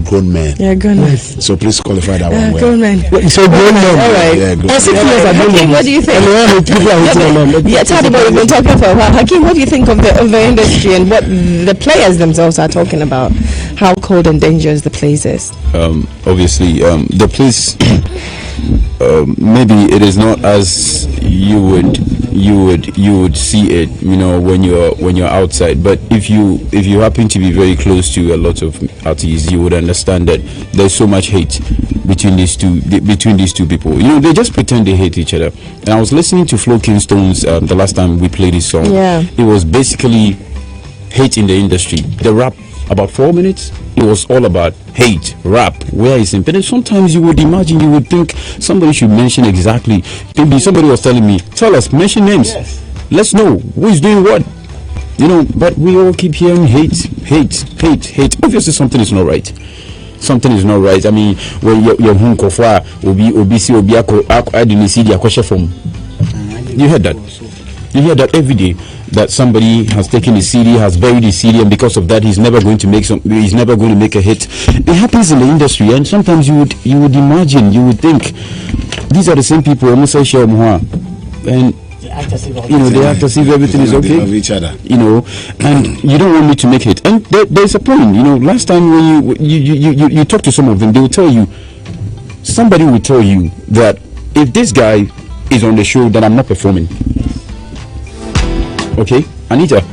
grown men. Yeah, grown men. So please qualify that one. Grown men. So grown men. All right. Yeah, grown men. Hakeem, what do you think? Yeah, Tadi, but we've been talking for a while. Hakeem, what do you think of the industry and what the players themselves are talking about? How cold and dangerous the place is? Obviously, the place. Maybe it is not as you would see it, when you're outside. But if you happen to be very close to a lot of artists, you would understand that there's so much hate between these two people. They just pretend they hate each other. And I was listening to Flo Kingstone's the last time we played this song. Yeah. It was basically hate in the industry. The rap, about 4 minutes, it was all about hate, rap, where is it? But then sometimes you would think somebody should mention exactly. Maybe somebody was telling me, tell us, mention names. Yes. Let's know who is doing what. But we all keep hearing hate. Obviously something is not right. Something is not right. I mean, when you're home, you heard that. You hear that every day, that somebody has taken a CD, has buried his CD, and because of that, he's never going to make a hit. It happens in the industry, and sometimes you would think these are the same people, and they act as if everything is okay of each other. And you don't want me to make it. And there's a point. Last time when you talk to some of them, they will tell you, somebody will tell you that if this guy is on the show, then I'm not performing. Okay, Anita,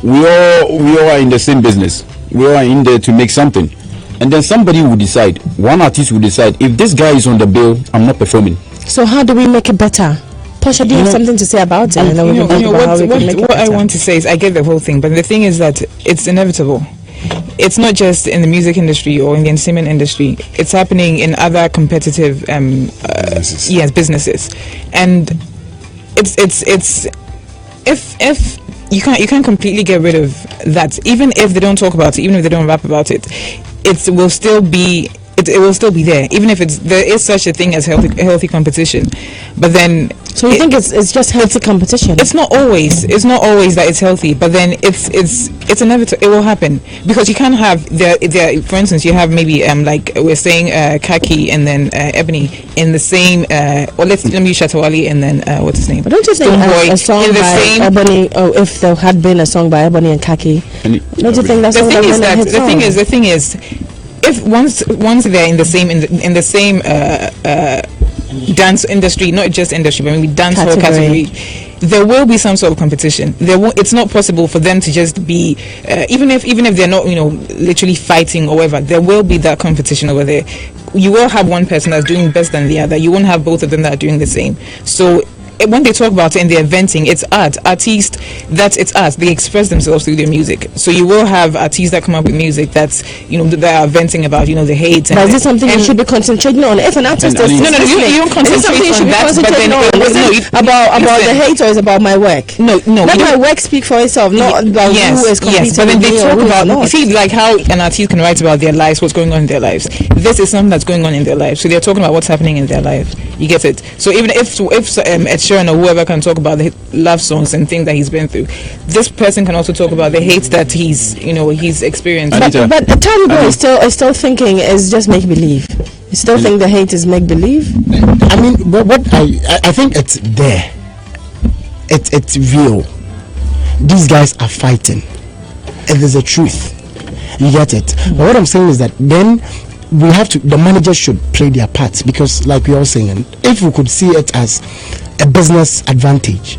we all are in the same business. We all are in there to make something. And then somebody will decide, one artist will decide, if this guy is on the bill, I'm not performing. So how do we make it better? Portia, do you have something to say about it? What I want to say is, I get the whole thing, but the thing is that it's inevitable. It's not just in the music industry or in the entertainment industry. It's happening in other competitive businesses. And it's if you can't completely get rid of that, even if they don't talk about it, even if they don't rap about it, it will still be there, even if there is such a thing as healthy competition. But then, so you think it's just healthy competition? It's not always that it's healthy, but then it's inevitable. It will happen because you can't have there. For instance, you have maybe like we're saying Kaki and then Ebony in the same. Or let me use Shatawali and then what's his name? But don't you think a song by Ebony? Oh, if there had been a song by Ebony and Kaki, don't you think that's the thing is. If once they're in the same dance industry, not just industry, but maybe dance hall category, there will be some sort of competition. It's not possible for them to just be even if they're not literally fighting or whatever. There will be that competition over there. You will have one person that's doing best than the other. You won't have both of them that are doing the same. So when they talk about it and they're venting, it's art. Artists, it's art. They express themselves through their music. So you will have artists that come up with music that's that are venting about the hate. But is this something you should be concentrating on? If an artist is you don't concentrate on that. But then about the hate, or is about my work? No. Let my work speak for itself, not about who is competing. Yes, but then they talk about like how an artist can write about their lives, what's going on in their lives. This is something that's going on in their lives. So they're talking about what's happening in their lives. You get it? So even if Ed Sheeran or whoever can talk about the love songs and things that he's been through, this person can also talk about the hate that he's experienced. But the Tiny Boy is still thinking is just make believe. You still think the hate is make believe? I mean, what I think it's there. It's real. These guys are fighting. It is a truth. You get it? But what I'm saying is that then we have to, the managers should play their parts, because like we all saying, if we could see it as a business advantage,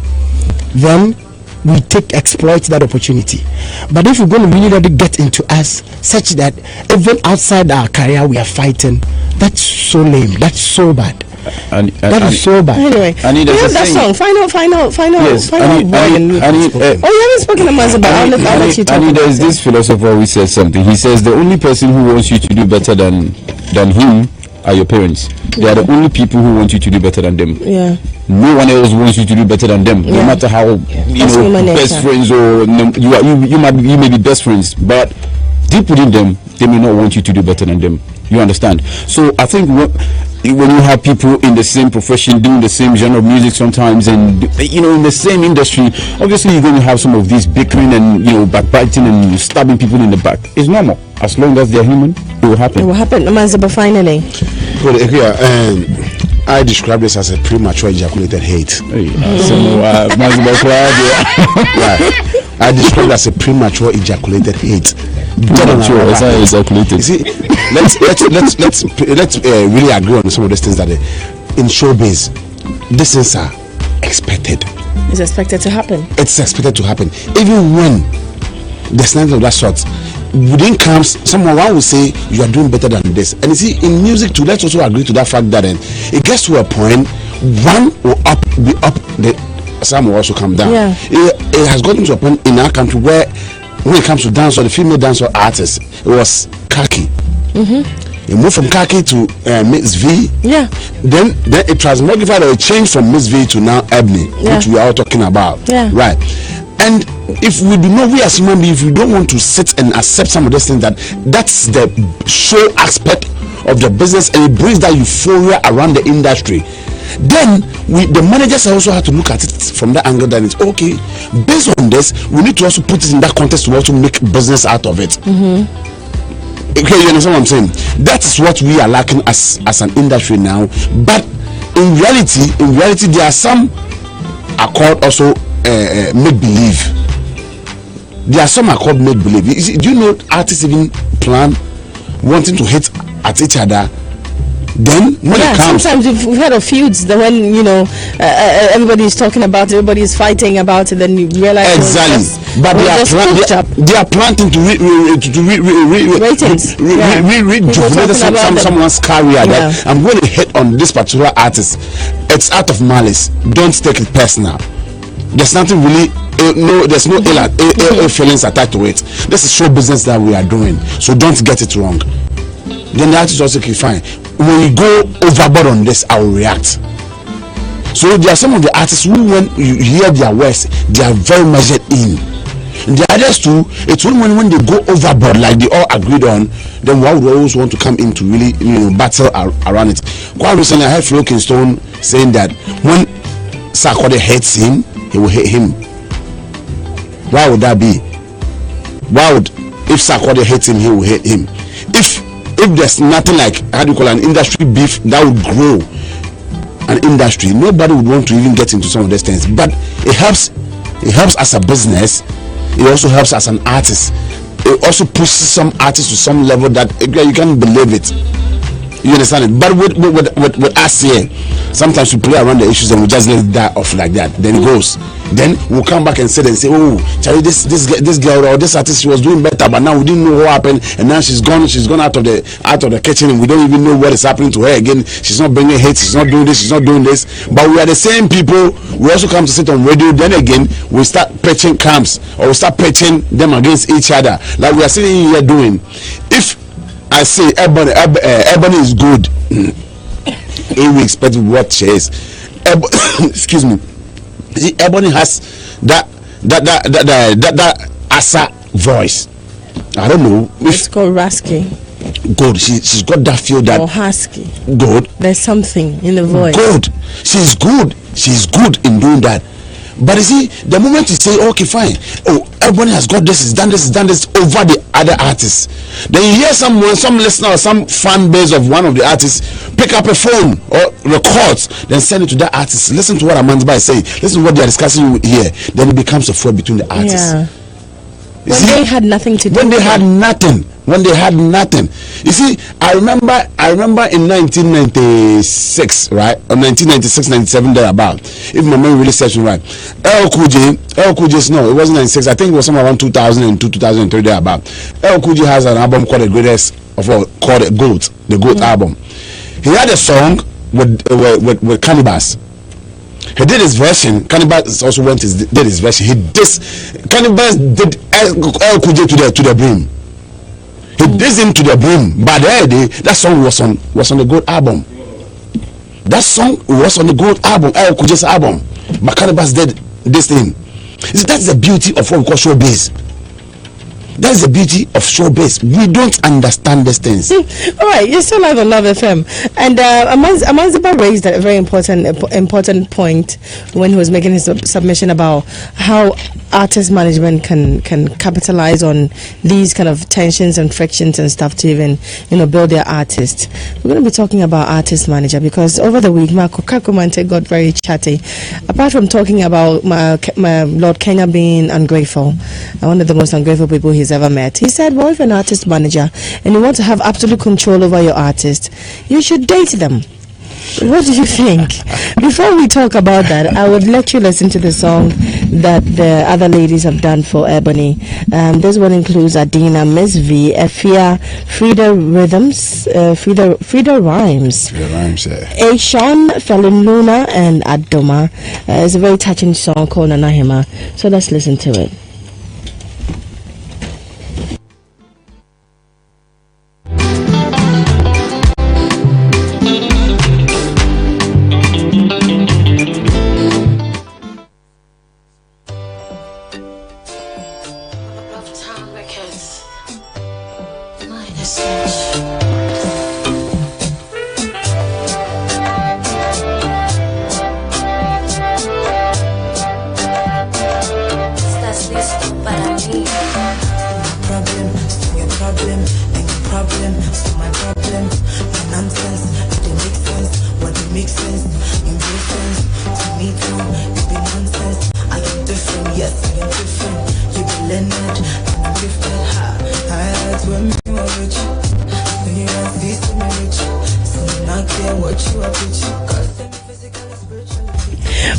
then we exploit that opportunity. But if we're going to really let it get into us such that even outside our career we are fighting, that's so lame, that's so bad. That is so bad. Anyway, we have that song. Final. Yes, you haven't spoken to Mazaba. I'll let you talk. There's this philosopher who says something. He says the only person who wants you to do better than him are your parents. They are the only people who want you to do better than them. Yeah. No one else wants you to do better than them. No matter how best friends or you may be best friends, but deep within them, they may not want you to do better than them. You understand? So I think when you have people in the same profession doing the same genre of music sometimes, and in the same industry, obviously you're going to have some of these bickering and backbiting and stabbing people in the back. It's normal. As long as they're human, it will happen. It will happen. AMANZEBA, finally. I describe this as a premature ejaculated hate. I describe it as a premature ejaculated hate. Premature, ejaculated. See, let's really agree on some of these things that in showbiz, these things are expected. It's expected to happen. It's expected to happen, even when there's nothing of that sort. Within camps, someone will say you are doing better than this, and you see in music too. Let's also agree to that fact that it gets to a point one will be up, some will also come down. Yeah. It has gotten to a point in our country where when it comes to dance or the female dance or artists, it was khaki. It moved from khaki to Miss V. Yeah. Then it transmogrified or it changed from Miss V to now Ebony, which we are all talking about. Yeah. Right. And if we do not, we as human beings, if we don't want to sit and accept some of these things, that's the show aspect of the business, and it brings that euphoria around the industry, then the managers also have to look at it from that angle. That it's okay, based on this, we need to also put it in that context to also make business out of it. Okay, you understand what I'm saying? That is what we are lacking as an industry now. But in reality, there are some are called also make believe. There are some are called make believe. Do you know artists even plan wanting to hit at each other? Then when it comes, sometimes we've heard of feuds that when everybody's talking about it, everybody's fighting about it, then you realize exactly. But they are planting to rejuvenate someone's career. That I'm going to hit on this particular artist. It's out of malice. Don't take it personal. There's nothing really. There's no ill feelings attached to it. This is show business that we are doing, so don't get it wrong. Then the artist also fine. When you go overboard on this, I will react. So there are some of the artists who, when you hear their words, they are very measured in. And the others too, it's when they go overboard, like they all agreed on, then one would always want to come in to really battle around it. Quite recently, I heard Flo Kingston saying that when Sarkodie hates him, he will hate him. Why would that be? Why would, if Sarkodie hates him, he will hate him? If there's nothing like, how do you call it, an industry beef that would grow an industry, nobody would want to even get into some of these things. But it helps as a business. It also helps as an artist. It also pushes some artists to some level that you can't believe it. You understand it? But with us here, sometimes we play around the issues and we just let it die off like that. Then it goes. Then we'll come back and say, oh, Charlie, this girl or this artist, she was doing better, but now we didn't know what happened, and now she's gone out of the kitchen, and we don't even know what is happening to her again. She's not bringing hate, she's not doing this, she's not doing this. But we are the same people. We also come to sit on radio. Then again, we start pitching camps, or we start pitching them against each other, like we are sitting here doing. If I say Ebony is good, we expect what she is. Excuse me. See, Ebony has that Asa voice. I don't know. It's called Rasky. Good. She's got that feel that. Or husky. Good. There's something in the voice. Good. She's good. She's good in doing that. But you see, the moment you say, okay, fine, everybody has got this, done this over the other artists, then you hear some listener or some fan base of one of the artists pick up a phone or records, then send it to that artist. Listen to what AMANZEBA is saying. Listen to what they are discussing here. Then it becomes a fight between the artists. Yeah. They had nothing to do. When they had nothing. You see, I remember in 1996, right? Or 1996, 97, thereabout. If my memory really serves me right. El Cool J, no, it wasn't 96. I think it was somewhere around 2002, 2003, thereabout. El Cool J has an album called The Greatest of All, called The GOAT album. He had a song with Cannibals. He did his version. Cannibals also did his version. Cannibals did El Cool J to the brim. He did him to the brim. But that song was on the GOAT album. That song was on the GOAT album, El Cool J's album. But Cannibals did this thing. See, that's the beauty of what we call showbiz. That's the beauty of showbiz. We don't understand these things. All right, you're still live on Love FM, and AMANZEBA raised a very important point when he was making his submission about how artist management can capitalize on these kind of tensions and frictions and stuff to even build their artists. We're going to be talking about artist manager because over the week Marco Kakumante got very chatty. Apart from talking about my Lord Kenya being ungrateful, one of the most ungrateful people he's ever met, he said, well, if an artist manager and you want to have absolute control over your artist, you should date them. What do you think? Before we talk about that, I would let you listen to the song that the other ladies have done for Ebony. This one includes Adina, Miss V, Efia, Frida Rhythms, Frida Rhymes, Ashawn, Felin Luna, and Adoma. It's a very touching song called Nanahima. So let's listen to it.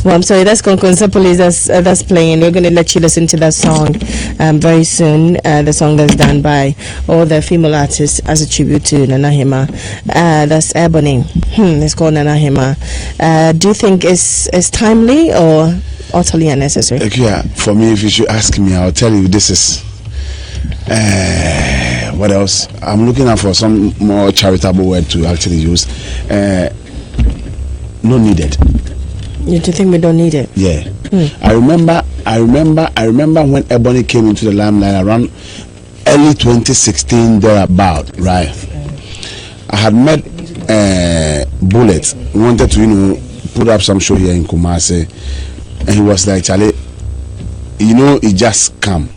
Well, I'm sorry, that's Konkon Police that's playing. We're going to let you listen to that song very soon. The song that's done by all the female artists as a tribute to Nanahima. That's Ebony. It's called Nanahima. Do you think it's timely or utterly unnecessary? Yeah, for me, if you should ask me, I'll tell you this is. What else? I'm looking out for some more charitable word to actually use. No needed. You do think we don't need it? Yeah. I remember when Ebony came into the limelight around early 2016 thereabout, right? I had met Bullet, wanted to put up some show here in Kumasi, and he was like, Charlie, it just come.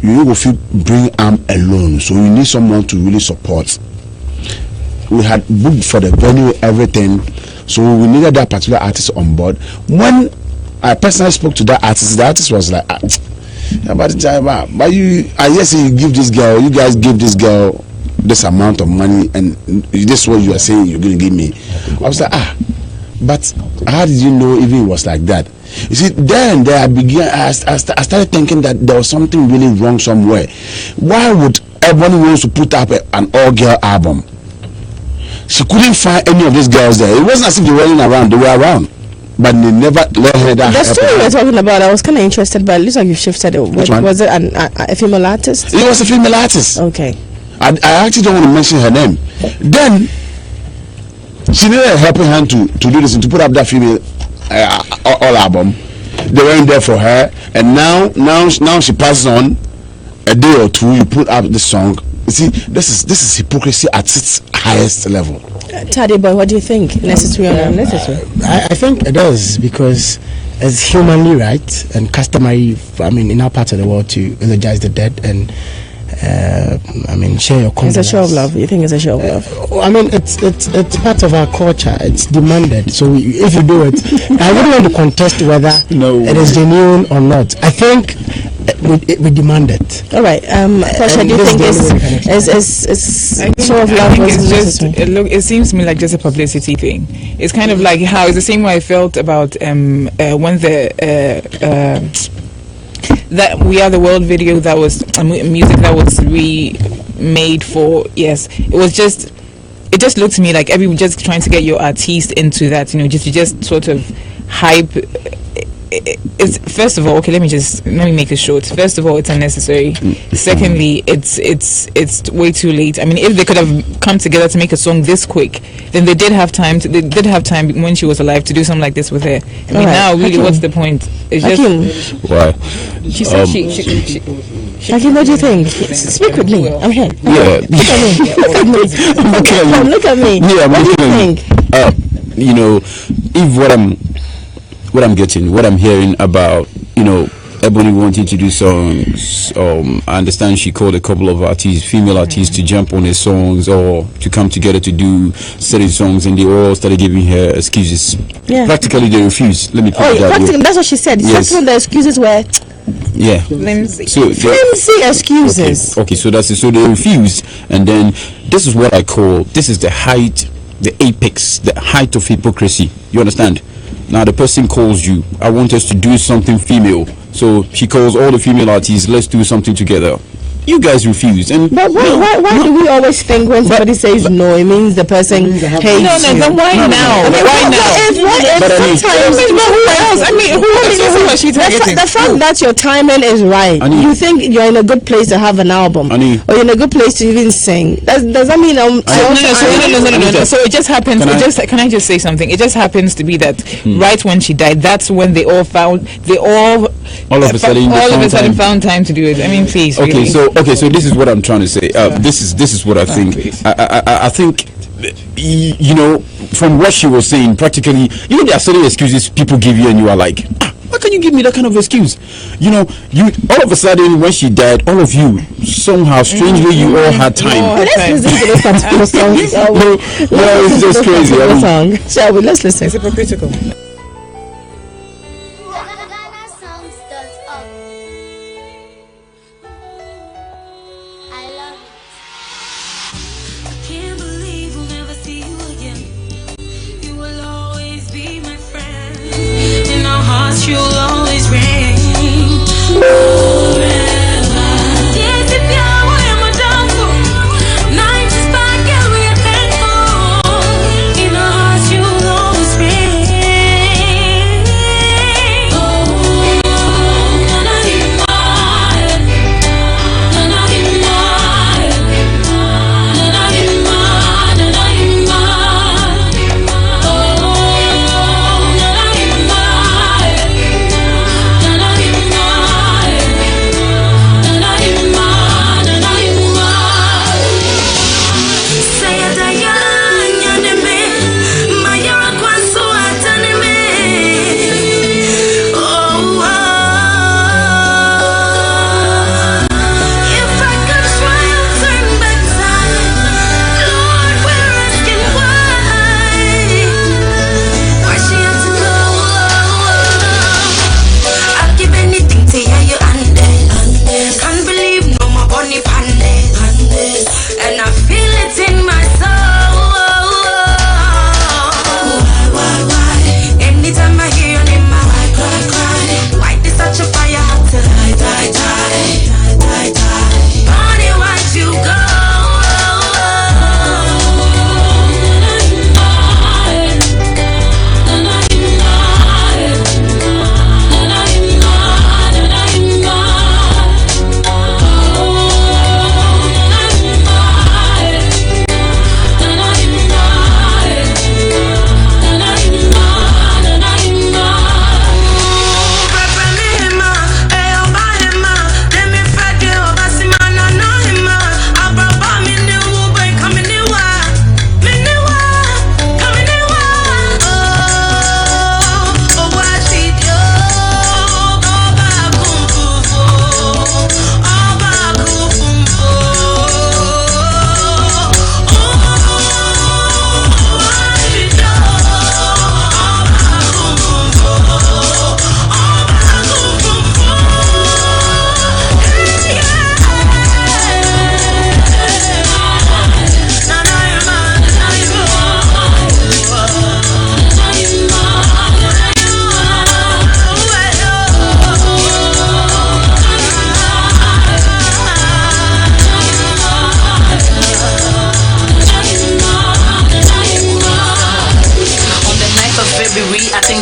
You will bring arm alone, so you need someone to really support. We had booked for the venue, everything. So we needed that particular artist on board. When I personally spoke to that artist, the artist was like, but you, I guess you give this girl, you guys give this girl this amount of money, and this is what you are saying you're going to give me. I was like, but how did you know even it was like that? You see, then I started thinking that there was something really wrong somewhere. Why would everyone wants to put up an all-girl album? She couldn't find any of these girls there. It wasn't as if they were running around. They were around, but they never let her that. The story we were talking about, I was kind of interested, but it looks like you shifted it. Which one? Was it a female artist? It was a female artist. Okay. I actually don't want to mention her name. Then she needed a helping hand to do this and to put up that female all album. They weren't there for her, and now she passes on a day or two. You put up the song. You see, this is hypocrisy at its highest level. Tadi boy, what do you think? Necessary or unnecessary? I think it is, because it's humanly right and customary, in our part of the world, to eulogize the dead and share your condolences. It's a show of love. You think it's a show of love? It's part of our culture. It's demanded. So if you do it, I wouldn't want to contest whether it is genuine or not. I think we demand it. All right. Portia, do you think it's show of love? It seems to me like just a publicity thing. It's kind of like how it's the same way I felt about when the that We Are the World video that was music that was remade for, it just looked to me like everyone just trying to get your artiste into that, just sort of hype. It's first of all, okay, let me make this short. First of all, it's unnecessary. Secondly, it's way too late. If they could have come together to make a song this quick, then they did have time when she was alive to do something like this with her. Now really, HAKEEM. What's the point? It's just why she said she Hakeem, what do you think? Speak with me. I'm here. Yeah. Look at me. Look at me. Look at me. Yeah, what do you think? You know, if what I'm hearing about, you know, Ebony wanting to do songs. I understand she called a couple of artists, female artists, to jump on her songs or to come together to do certain songs, and they all started giving her excuses. Yeah. Practically, they refused. Let me put it that practically, way. that's what she said. Yes. That's when the excuses were. Yeah. Flimsy. So Flimsy excuses. Okay, so that's it. So they refused, and then this is what I call, this is the height, the apex, the height of hypocrisy. You understand? Now the person calls you, I want us to do something female. So she calls all the female artists, let's do something together. You guys refuse. And but why do we always think when somebody says no, it means the person hates you? No, then why now? I mean, why now? What if sometimes who else? I mean, who else is she targeting? The fact that your timing is right, you think you're in a good place to have an album, or you're in a good place to even sing. Does that mean no. So it just happens. Can I just say something? It just happens to be that right when she died, that's when they all of a sudden found time to do it. I mean, please. Okay, so this is what I'm trying to say. This is what I think. I think, you know, from what she was saying, practically, you know, there are certain excuses people give you, and you are like, why can you give me that kind of excuse? You know, you all of a sudden when she died, all of you somehow strangely you all had time. Let's listen to this particular song. It's just crazy. Shall we? Let's listen. It's hypocritical. You'll always reign forever. Yes, if you're my downfall, night is back and we are thankful. In our hearts, you'll always reign. Oh,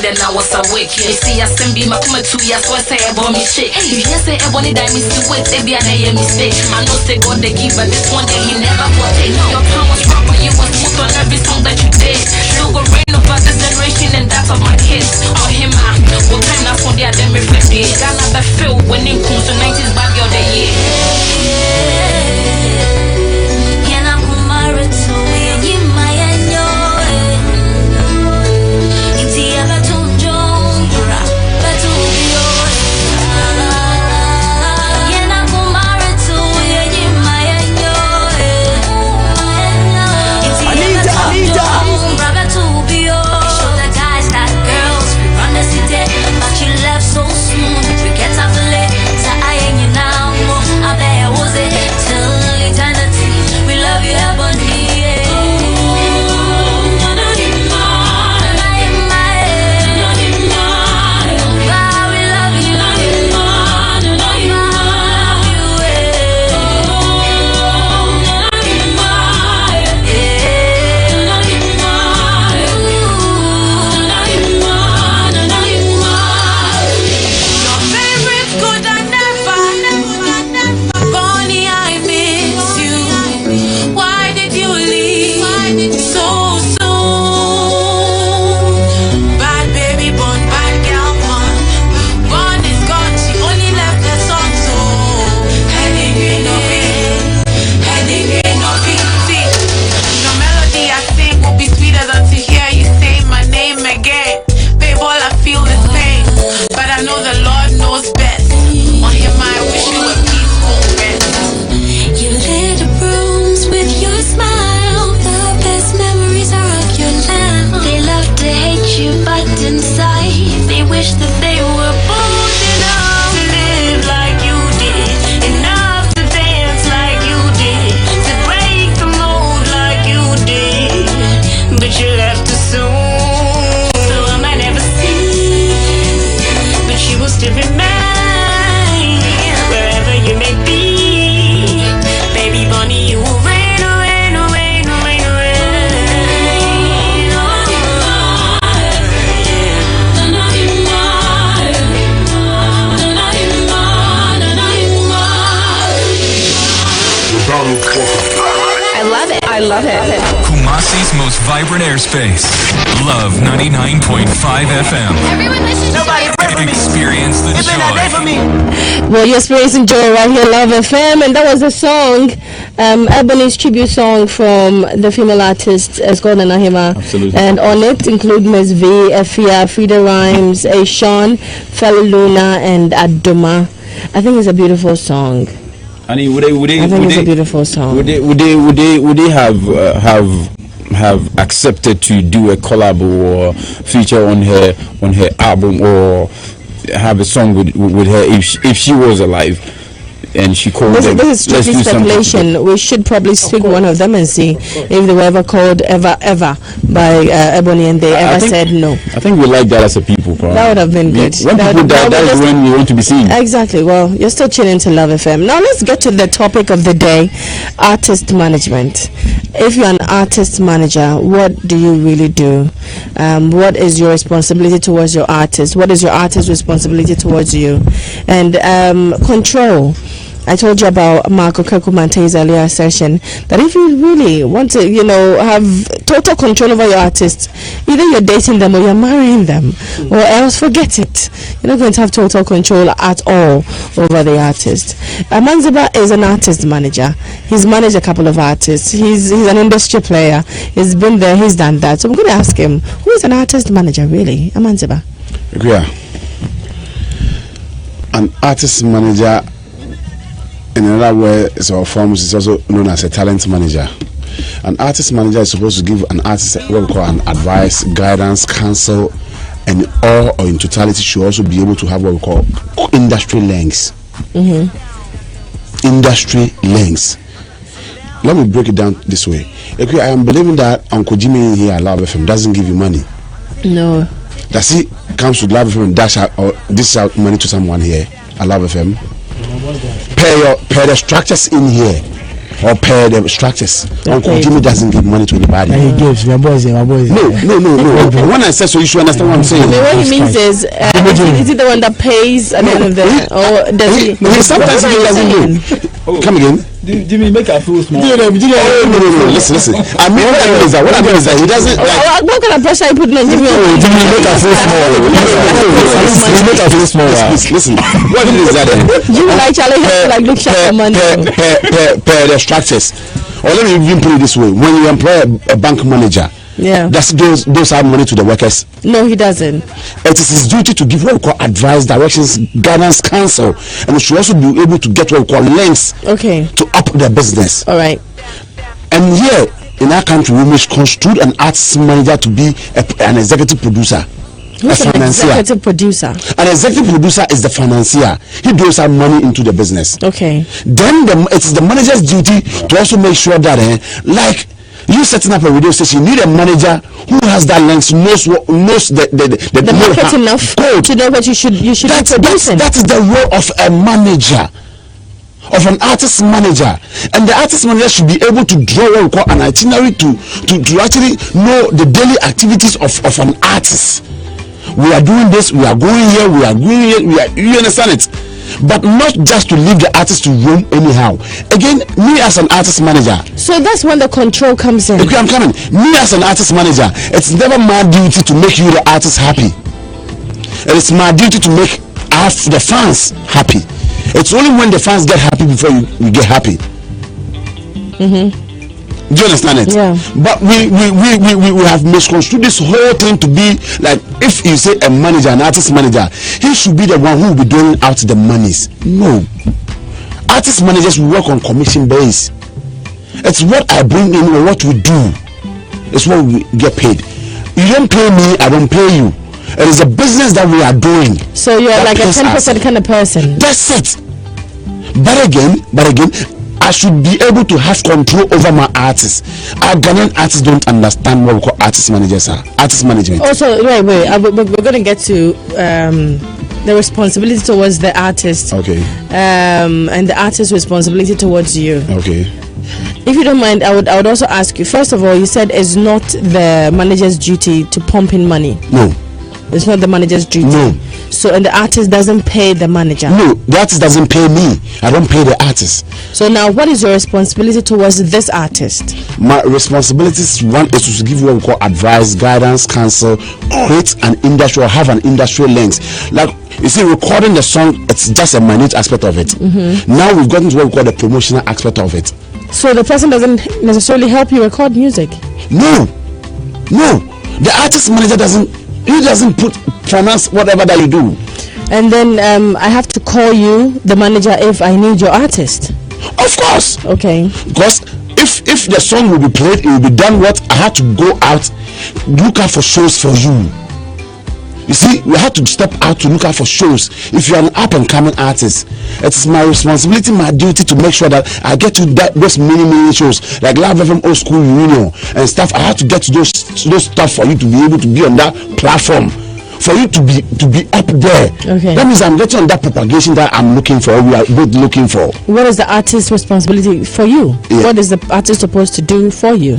then I was awake. You see, I send be my come 2 years, so I say about me shit. You hear say everybody die me still wait, they be an a mistake. I know say God they give, but this one day he never forget. Your time was proper, you was put on every song that you did. So go rain over this generation and that of my kids. Oh him what time that's when they are them reflected. Ghana be filled when in comes to 90s bad girl the year. wish that they were bold enough to live like you did, enough to dance like you did, to break the mold like you did. But you left us soon, so I might never see, but you will still remain wherever you may be. Baby bunny, you will rain, rain, rain, rain, rain on I love it. Kumasi's most vibrant airspace. Love 99.5 FM. Everyone listen to it. Experience the joy. Well, you're experiencing joy right here, Love FM, and that was a song, Ebony's tribute song from the female artist Escona Nahima. Absolutely. And on it include Ms. V, Efia, Frida Rhymes, Sean, Fela Luna, and Adoma. I think it's a beautiful song. And would they It's a beautiful song. would they have accepted to do a collab or feature on her album or have a song with her if she was alive and she called them? This is strictly speculation. We should probably speak one of them and see if they were ever called ever by Ebony and they ever said no. I think we like that as a people. Probably. That would have been good. When people die, that is when we want to be seen. Exactly. Well, you're still tuning to Love FM. Now let's get to the topic of the day: artist management. If you're an artist manager, what do you really do? What is your responsibility towards your artist? What is your artist's responsibility towards you? And control. I told you about Marco Kakumante's earlier session that if you really want to, have total control over your artists, either you're dating them or you're marrying them, or else forget it. You're not going to have total control at all over the artist. AMANZEBA is an artist manager. He's managed a couple of artists. He's an industry player. He's been there. He's done that. So I'm going to ask him, who is an artist manager really? AMANZEBA. Yeah. An artist manager, in another words or forms, is also known as a talent manager. An artist manager is supposed to give an artist what we call an advice, guidance, counsel, and all or in totality should also be able to have what we call industry links. Industry links. Let me break it down this way. Okay, I am believing that Uncle Jimmy here at Love FM doesn't give you money. No. Does he comes to Love FM and dash out or dish out money to someone here at Love FM? Per the structures in here or per the structures. Uncle Jimmy doesn't give money to anybody. And he gives my boys. No. When I say so, you should understand what I'm saying. What he means is it the one that pays at the end of the or does he? Sometimes he doesn't do. Come again. Jimmy, make a full small. No. Listen. I mean, what I mean is that he doesn't. What kind of pressure you putting on Jimmy? Jimmy, make a full small. Make a full small. Listen. What it is that? Jimmy like Charlie has to like look sharp for money. Per the structures. Or let me even put it this way: when you employ a bank manager. Yeah. Does those have money to the workers? No, he doesn't. It is his duty to give what we call advice, directions, guidance, counsel, and he should also be able to get what we call links to up their business. All right. And here in our country, we misconstrued an artist manager to be an executive producer. Who's an executive producer? An executive producer is the financier. He throws our money into the business. Okay. Then it's the manager's duty to also make sure that, like you setting up a radio station, you need a manager who has that lens, knows the market enough to know what you should be producing. That is the role of a manager, of an artist manager, and the artist manager should be able to draw what we call an itinerary to actually know the daily activities of an artist. We are doing this, we are going here, we are going here, you understand it? But not just to leave the artist to roam anyhow. Again, me as an artist manager. So that's when the control comes in. Okay, I'm coming. Me as an artist manager, it's never my duty to make you the artist happy. It's my duty to make the fans happy. It's only when the fans get happy before you get happy. Do you understand it? Yeah. But we have misconstrued this whole thing to be like, if you say a manager, an artist manager, he should be the one who will be doling out the monies. No. Artist managers work on commission base. It's what I bring in or what we do. It's what we get paid. You don't pay me, I don't pay you. It is a business that we are doing. So you're like a 10% kind of person. That's it. But again, I should be able to have control over my artists. Our Ghanaian artists don't understand what we call artist managers are. Artist management. Also, wait. We're going to get to the responsibility towards the artist. Okay. And the artist's responsibility towards you. Okay. If you don't mind, I would also ask you. First of all, you said it's not the manager's duty to pump in money. No. It's not the manager's duty. No. So, and the artist doesn't pay the manager. No, the artist doesn't pay me. I don't pay the artist. So now, what is your responsibility towards this artist? My responsibilities, one is to give what we call advice, guidance, counsel, create an industry or have an industrial lens. Like you see, recording the song, it's just a minute aspect of it. Now we've gotten to what we call the promotional aspect of it. So the person doesn't necessarily help you record music? No. The artist manager doesn't finance whatever that you do. And then I have to call you, the manager, if I need your artist. Of course. Okay. Because if the song will be played, it will be done. What I have to go out, look out for shows for you. You see, we have to step out to look out for shows. If you're an up and coming artist, it's my responsibility, my duty to make sure that I get to those many shows like Live FM Old School Reunion and stuff. I have to get to those stuff for you to be able to be on that platform, for you to be up there. Okay. That means I'm getting on that propagation that I'm looking for. We are both looking for. What is the artist's responsibility for you? Yeah. What is the artist supposed to do for you?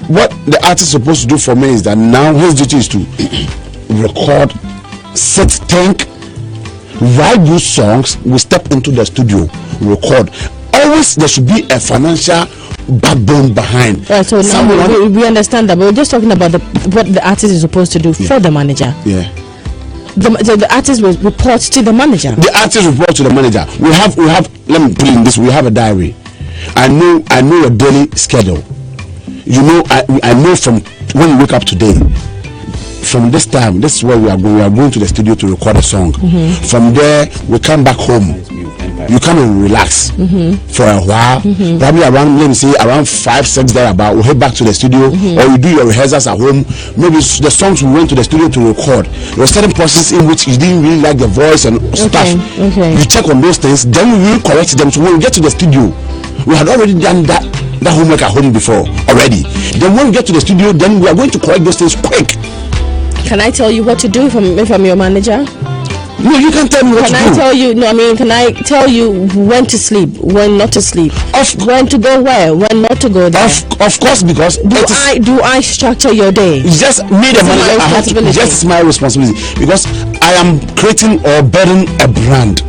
What the artist is supposed to do for me is that now his duty is to record, think, write good songs. We step into the studio, record. Always there should be a financial backbone behind. Right, so now we understand that, but we're just talking about what the artist is supposed to do for the manager. Yeah. The artist will report to the manager. The artist reports to the manager. We have. Let me put it in this. We have a diary. I know your daily schedule. You know, I know from when you wake up today. From this time, this is where we are going. We are going to the studio to record a song. From there, we come back home. You come and relax for a while. Probably around, let me say, around 5-6 there about. We'll head back to the studio, or you do your rehearsals at home. Maybe the songs we went to the studio to record. There were certain processes in which you didn't really like the voice and stuff. Okay. You check on those things, then we will correct them. So when we get to the studio, we had already done that homework at home before already. Then when we get to the studio, then we are going to correct those things quick. Can I tell you what to do if I'm your manager? No, you can tell me what to do. Can I tell you? No, I mean, can I tell you when to sleep, when not to sleep, when to go where, when not to go there? Of course, because do I structure your day? Just me, the manager, I have to. Yes, it's my responsibility because I am creating or building a brand.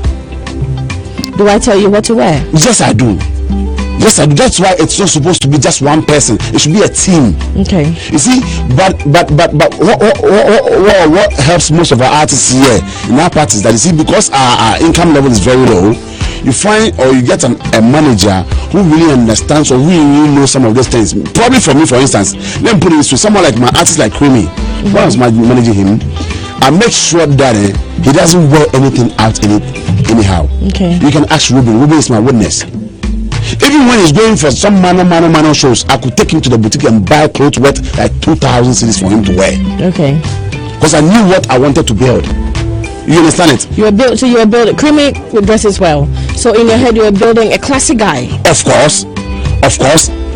Do I tell you what to wear? Yes, I do. Yes, I do. That's why it's not supposed to be just one person. It should be a team. Okay. You see, but what helps most of our artists here in our parties that you see, because our income level is very low, you find or you get a manager who really understands or really knows some of those things. Probably for me, for instance, let me put it this way: someone like my artist like Creamy, when I was managing him, I make sure that he doesn't wear anything out anyhow. Okay. You can ask Ruben. Ruben is my witness. Even when he's going for some minor shows, I could take him to the boutique and buy clothes worth like 2,000 cedis for him to wear. Okay. Because I knew what I wanted to build. You understand it? You were building. Creamy dresses well. So in your head, you were building a classic guy. Of course.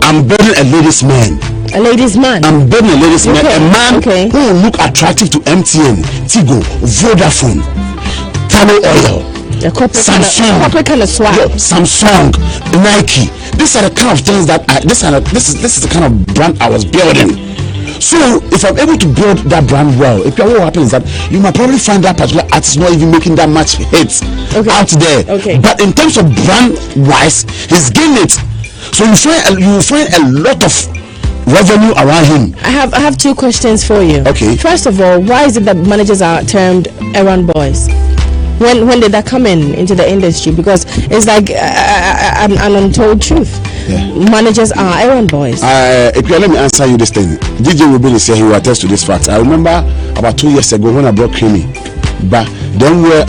I'm building a ladies' man. A ladies' man. I'm building a ladies' man. A man who will look attractive to MTN, Tigo, Vodafone, Tano Oil. Samsung kind of swag. Samsung, Nike. These are the kind of things that this is the kind of brand I was building. So if I'm able to build that brand well, what will happen is that you might probably find that particular artist not even making that much hits out there. Okay. But in terms of brand wise, he's gained it. So you will find a lot of revenue around him. I have two questions for you. Okay. First of all, why is it that managers are termed errand boys? When did that come into the industry? Because it's like an untold truth. Yeah. Managers are errand boys. Let me answer you this thing. DJ Ruben is here. He will attest to this fact. I remember about 2 years ago when I brought Creamy, but then we were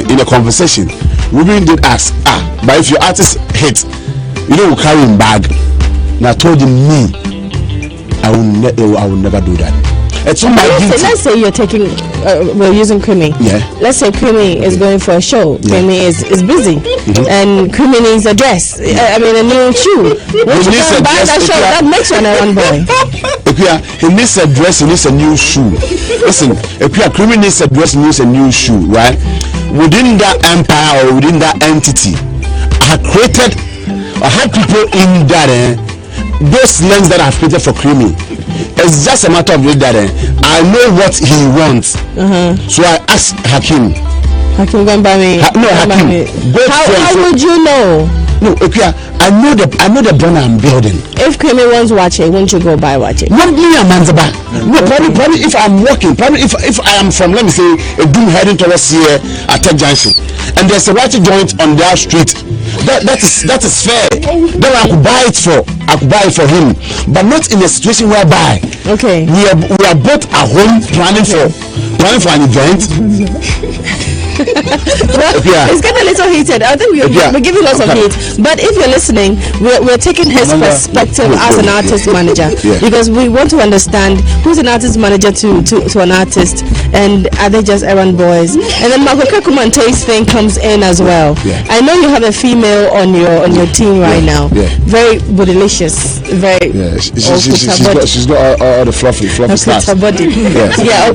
in a conversation. Ruben did ask, but if your artist hits, you know, we'll carry him bag. And I told him, I will never do that. It's not my duty. Let's say you're taking, we're using Creamy. Yeah. Let's say Creamy is going for a show. Yeah. Creamy is busy, and Creamy needs a dress. I mean, a new shoe. When you needs go a and buy dress, that show, that makes you an errand boy. He needs a dress, he needs a new shoe. Listen, Creamy needs a dress, he needs a new shoe, right? Within that empire or within that entity, I had people in that those lens that I've created for Creamy. It's just a matter of that I know what he wants. So I asked HAKEEM. HAKEEM, go and buy me. HAKEEM. How would you know? No, okay. I know the brand I'm building. If Creamy wants watch it, won't you go buy watch it? Not me, AMANZEBA. No, probably if I'm walking, probably if I am from, let me say, a doom heading towards here at Tech Junction, and there's a watch joint on their street. That is fair. Then I could buy it for him, but not in a situation whereby we are both at home planning for an event. It's getting a little heated. I think we're giving lots of heat. But if you're listening, we're taking his perspective as an artist manager, because we want to understand who's an artist manager to an artist, and are they just errand boys? And then Makoka Kumante's thing comes in as well. I know you have a female on your team right now. Very bootylicious. Very. She's got all the fluffy stuff.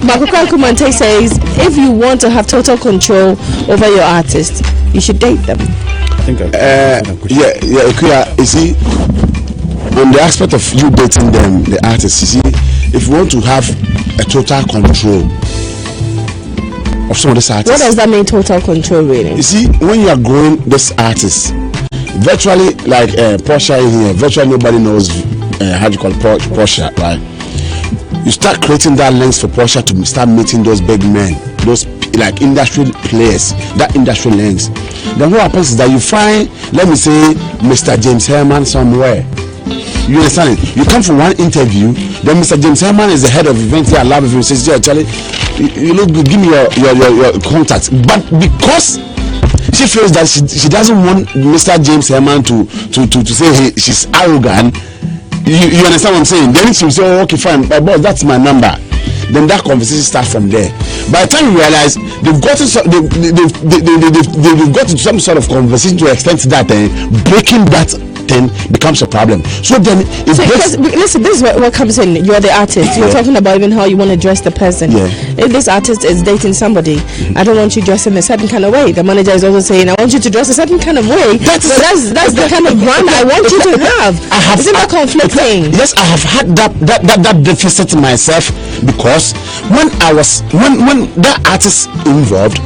Makoka Kumante says if you want to have total control over your artist, you should date them. I think you see, on the aspect of you dating them, the artists, you see, if you want to have a total control of some of these artists. What does that mean, total control, really? You see, when you are growing this artist, virtually like Portia here, virtually nobody knows how do you call Portia, right? You start creating that lens for Portia to start meeting those big men, those like industry players, that industry lens. Then what happens is that you find, let me say, Mr. James Herman somewhere. You understand it? You come from one interview, then Mr. James Herman is the head of event here. I love it. He says, "Yeah, Charlie, you look good. Give me your contact." But because she feels that she doesn't want Mr. James Herman to say she's arrogant. You understand what I'm saying? Then she will say, "Oh, okay, fine, but boss, that's my number." Then that conversation starts from there. By the time you realize they've got to some sort of conversation to extend that breaking that thing becomes a problem. So then listen, this is what comes in. You're the artist. You're talking about even how you want to dress the person. If this artist is dating somebody, I don't want you dressing a certain kind of way. The manager is also saying, I want you to dress a certain kind of way. That's the kind of brand I want you to have. Isn't that conflicting? Yes, I have had that deficit myself, because when that artist involved,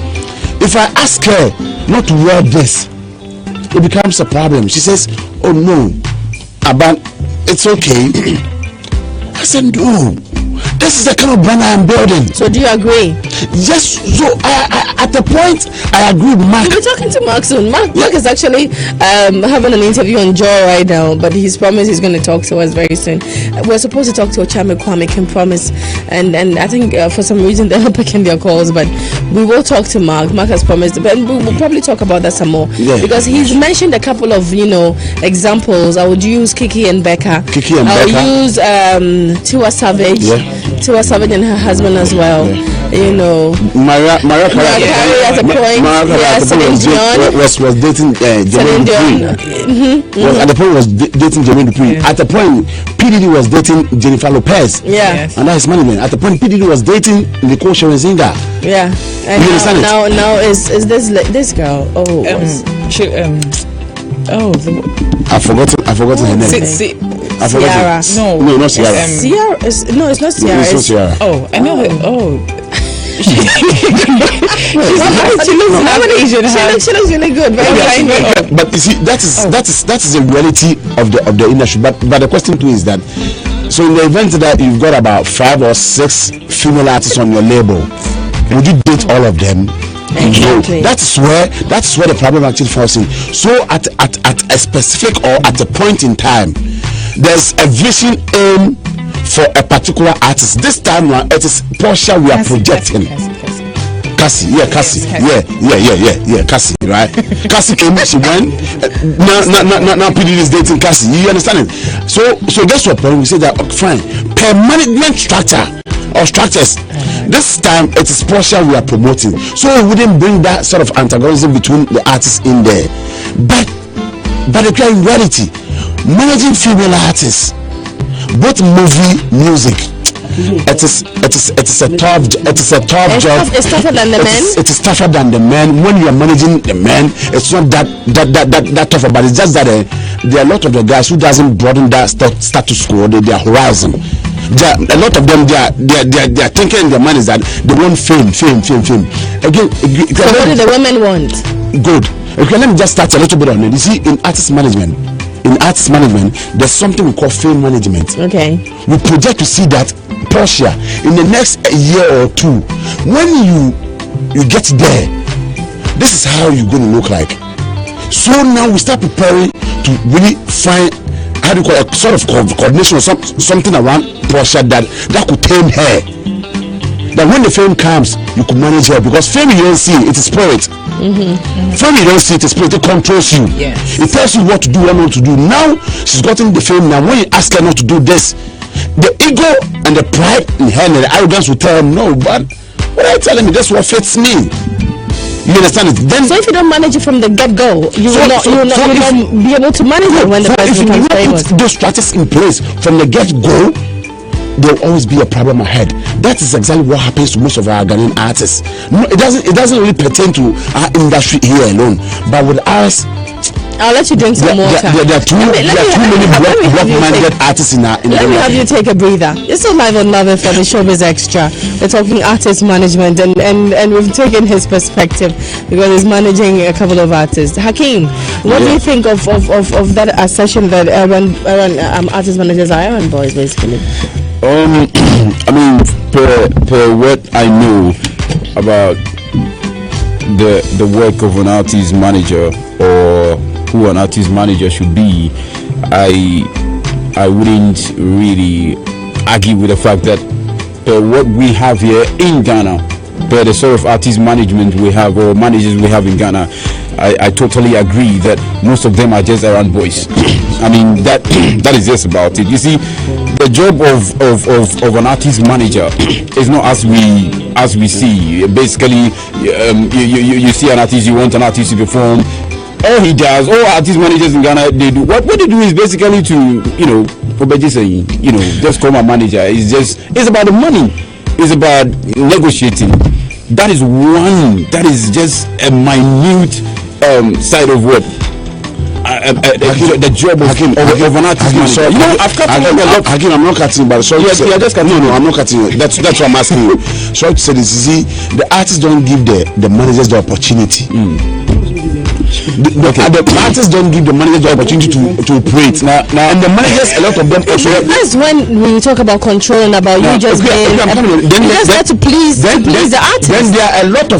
if I ask her not to wear this, it becomes a problem. She says, "Oh no, Aban, it's okay." I said, "No, this is the kind of brand I am building." So do you agree? Yes. So I at the point I agree with Mark. We're talking to Mark soon. Mark is actually having an interview on Joy right now, but he's promised he's going to talk to us very soon. We're supposed to talk to Ochame Kwame, can promise, and I think for some reason they're not picking their calls, but we will talk to Mark. Mark has promised, but we'll probably talk about that some more, because he's mentioned a couple of examples. I would use Kiki and Becca. I would use Tiwa Savage. Tiwa Savage and her husband as well. Mariah Carey at a point. Was dating Jermaine Dupri. At the point was dating Jermaine Dupri. At the point P Diddy was dating Jennifer Lopez. And that is management. At the point P Diddy was dating Nicole Scherzinger. And now is this girl? I've forgotten her name. Ciara. No, not Ciara. Ciara. No, it's not Ciara. It's not Ciara. Oh, I know her. She looks really good. But you see, that is the reality of the industry. But the question too is that, so in the event that you've got about 5 or 6 female artists on your label, would you date all of them? Exactly. That's where the problem actually falls in. So at a specific or at a point in time, there's a vision aim for a particular artist. This time around, it is Portia we are projecting. Cassie, Cassie, right? Cassie came, she went. Now PD is dating Cassie. You understand it? So that's what point we say that fine. Per management structure, or structures. This time it is Portia we are promoting, so we wouldn't bring that sort of antagonism between the artists in there. But in reality, managing female artists, both movie, music, it is a tough job. It's tougher than the men. It is tougher than the men. When you are managing the men, it's not that tougher. But it's just that there are a lot of the guys who doesn't broaden that status quo, their horizon. A lot of them, they are thinking in their mind is that they want fame. Again, so what do the women want? Good. Okay, let me just start a little bit on it. You see, in artist management, there's something we call fame management. Okay. We project to see that Portia in the next year or two, when you get there, this is how you're going to look like. So now we start preparing to really find, how do you call it, a sort of coordination or something around Portia that could tame her. That when the fame comes, you could manage her, because fame you don't see, it's a spirit. Fame you don't see, it's a spirit. It controls you. Yes. It tells you what to do and what to do. Now she's gotten the fame. Now when you ask her not to do this, the ego and the pride in her and the arrogance will tell her no. But what are you telling me? That's what fits me. You understand it? Then, so if you don't manage it from the get-go, you will not be able to manage it when the person becomes famous. Put those strategies in place from the get-go, there will always be a problem ahead. That is exactly what happens to most of our Ghanaian artists. No, it doesn't really pertain to our industry here alone, but with us, I'll let you drink some water. There are too many block-minded artists in our Let me have you take a breather. You're still live on Love FM, the Showbiz Extra. We're talking artist management, and we've taken his perspective because he's managing a couple of artists. Hakeem, what do you think of that assertion that artist managers are errand boys, basically? I mean, per what I know about the work of an artist manager, or who an artist manager should be, I wouldn't really argue with the fact that what we have here in Ghana, the sort of artist management we have, or managers we have in Ghana, I totally agree that most of them are just errand boys. I mean, that is just about it. You see, the job of an artist manager is not as we see. Basically, you see an artist, you want an artist to perform. All he does, all artist managers in Ghana, they do what they do is basically to, just call my manager. It's about the money. It's about negotiating. That is just a minute side of what the job of an artist manager. Hakeem, I'm not cutting, but sorry. Yeah, just cutting. No, I'm not cutting. That's what I'm asking you. Sorry to say this. See, the artists don't give the managers the opportunity. The artists don't give the managers the opportunity to operate. Now, and the managers, a lot of them also. That's when we talk about control and about you just being. You just have to please the artist. Then there are a lot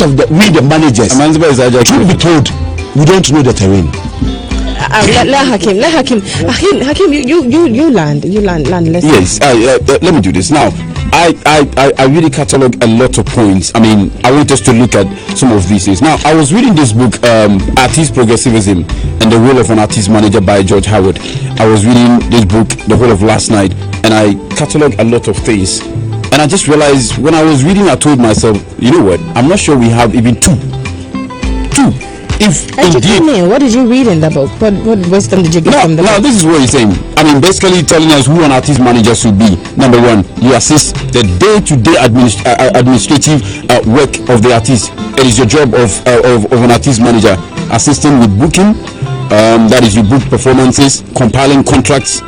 of the managers. AMANZEBA is truth be told, we don't know the terrain. Let Hakeem, you land. Yes, let me do this now. I really catalog a lot of points. I mean, I want us to look at some of these things. Now, I was reading this book, Artist Progressivism and the Role of an Artist Manager by George Howard. I was reading this book the whole of last night, and I cataloged a lot of things. And I just realized when I was reading, I told myself, you know what? I'm not sure we have even two. What did you read in the book? What wisdom did you get from the book? Now, this is what he's saying. I mean, basically telling us who an artist manager should be. Number one, you assist the day-to-day administrative work of the artist. It is your job of an artist manager, assisting with booking. That is, you book performances, compiling contracts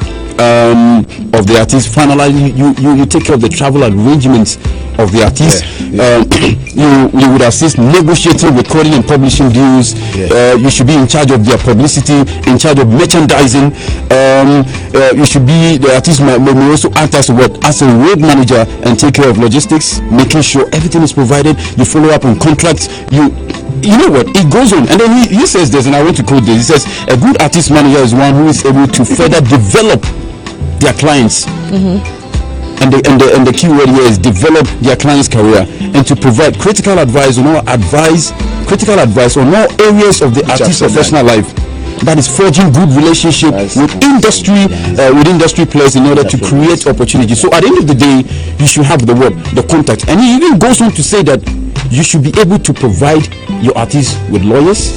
of the artist. Finally, you take care of the travel arrangements of the artist. You would assist negotiating, recording and publishing deals. You should be in charge of their publicity, in charge of merchandising. You should be, the artist may also act as a road manager and take care of logistics, making sure everything is provided. You follow up on contracts. You know what, it goes on, and then he says this, and I want to quote this. He says, a good artist manager is one who is able to further develop their clients. And the key word here is develop their client's career, and to provide critical advice on all areas of the artist's professional life. that is forging good relationship with industry players in order to create opportunities. So at the end of the day, you should have the contact. And he even goes on to say that you should be able to provide your artists with lawyers,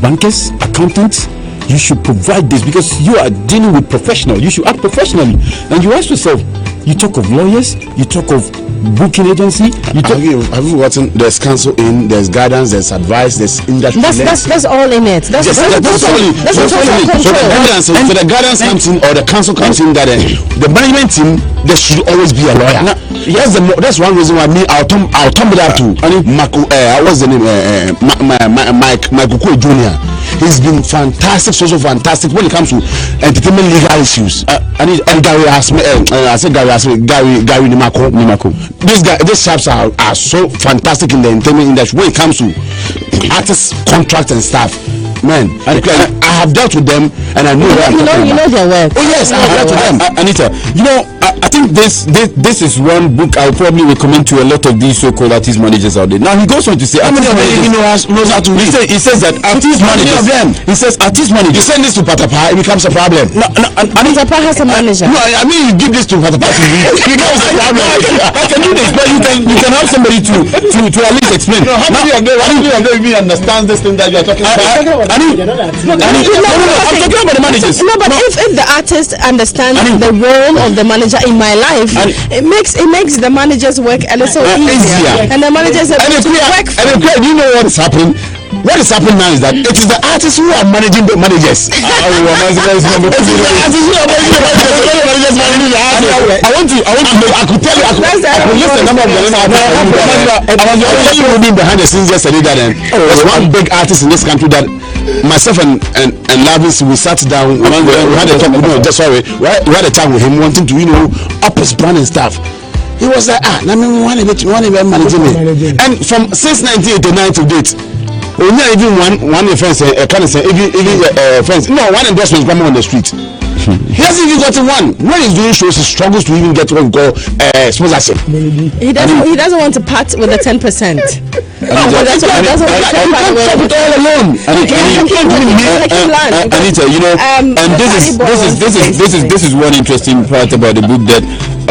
bankers, accountants. You should provide this because you are dealing with professionals. You should act professionally. And you ask yourself, you talk of lawyers, you talk of booking agency. Have you forgotten? There's counsel in, there's guidance, there's advice, there's industry. That's all in it. That's totally. So the guidance comes in, or the counsel comes in. That the management team, there should always be a lawyer. That's one reason why I'll turn it up to what's the name? Mike Jr. He's been fantastic, so fantastic when it comes to entertainment legal issues. And Gary asked me, I said Gary Nimako. These chaps are so fantastic in the entertainment industry when it comes to artists, contracts and stuff. Man, I have dealt with them and I know you know their work. Oh yes, I have dealt with them. Anita, I think this is one book I'll probably recommend to a lot of these so-called artist managers out there. Now he goes on to say, how many of them knows how to read? He says that artist managers. He says artist managers. You send this to Patapa, it becomes a problem. No, Patapa has a manager. No, I mean you give this to Patapa to read. It becomes a problem. I can do this, but you can have somebody to at least explain. No, how many of them even understand this thing that you are talking about? I'm talking about the managers. No, but if the artist understands the role of the manager in my life, it makes the manager's work a little easier. And the managers able to work. And you know what is happening? What is happening now is that it is the artists who are managing the managers. I could tell you, I could list the number of the I was reading behind the scenes yesterday that there's one big artist in this country that myself and Lavis, we sat down, we had a talk, we had a time with him wanting to, up his brand and stuff. He was like, I mean, we want to be managing me. And from since 1989 to date, we not even one offense, one endorsement coming on the street. He hasn't even gotten one. When he's doing shows, he struggles to even get what we call sponsorship. He doesn't want to part with the 10%. That's what he doesn't want to chop it all alone. Anita, and this is one interesting part about the book that